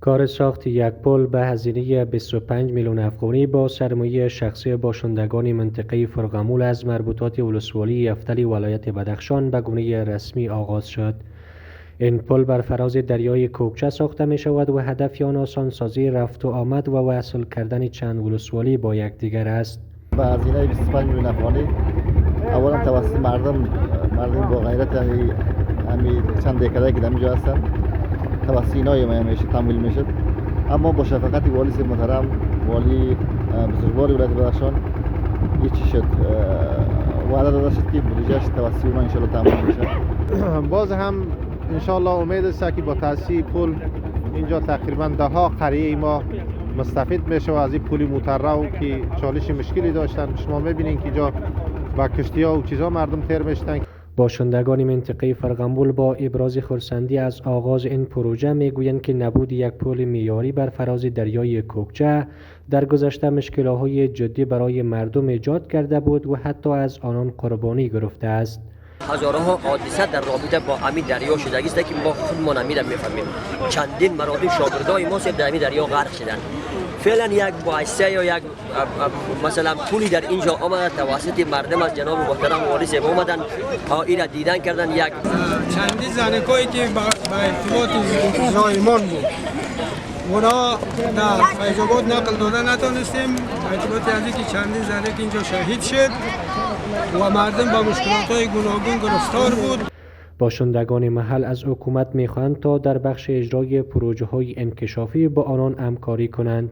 کار ساخت یک پل به هزینه 25 میلیون افغانی با سرمایه شخصی باشندگان منطقه فرغمول از مربوطات ولسوالی یفتلی ولایت بدخشان به گونه رسمی آغاز شد. این پل بر فراز دریای کوکچه ساخته می شود و هدف آن آسانسازی رفت و آمد و وصل کردن چند ولسوالی با یکدیگر است. به هزینه 25 میلیون افغانی اولا توسط مردم با غیرت همین چند دهکده که در اینجا هستن توسط اینای ما همیشه تمویل میشد، اما با شفقت والی صاحب محترم، والی بزرگوار ولایت بدخشان چی شد وعده داده شد که بودجهش توسط اونا ان شاء الله تمویل میشه. باز هم ان شاء الله امید است که با تاسیس پل اینجا تقریبا ده ها قریه ما مستفید میشه و از این پل مترو که چالش مشکلی داشتن. شما میبینین که اینجا با کشتی ها و چیزا مردم تیر میشتن. باشندگان منطقه فرغمول با ابراز خرسندی از آغاز این پروژه میگویند که نبود یک پل معیاری بر فراز دریای کوکچه در گذشته مشکلات جدی برای مردم ایجاد کرده بود و حتی از آنان قربانی گرفته است. هزارها حادثه در رابطه با همین دریا شده است که ما خودمان نمی‌دانیم می‌فهمیم. چندین مراتب شاگردای ما در همین دریا غرق شدن. فعلا یک باعثه یا یک مثلا پولی در اینجا آمده توسط مردم از جناب محترم والی صاحب اومدن این را دیدن کردن. یک چندی زنکایی که با ارتباط زایمان بود اونا در فیض‌آباد نقل داده نتونستیم ارتباطی از اینکه چندی زنه که اینجا شهید شد و مردم با مشکلات‌های گوناگون گرفتار بود. باشندگان محل از حکومت می‌خواهند تا در بخش اجرای پروژه‌های انکشافی با آنان همکاری کنند.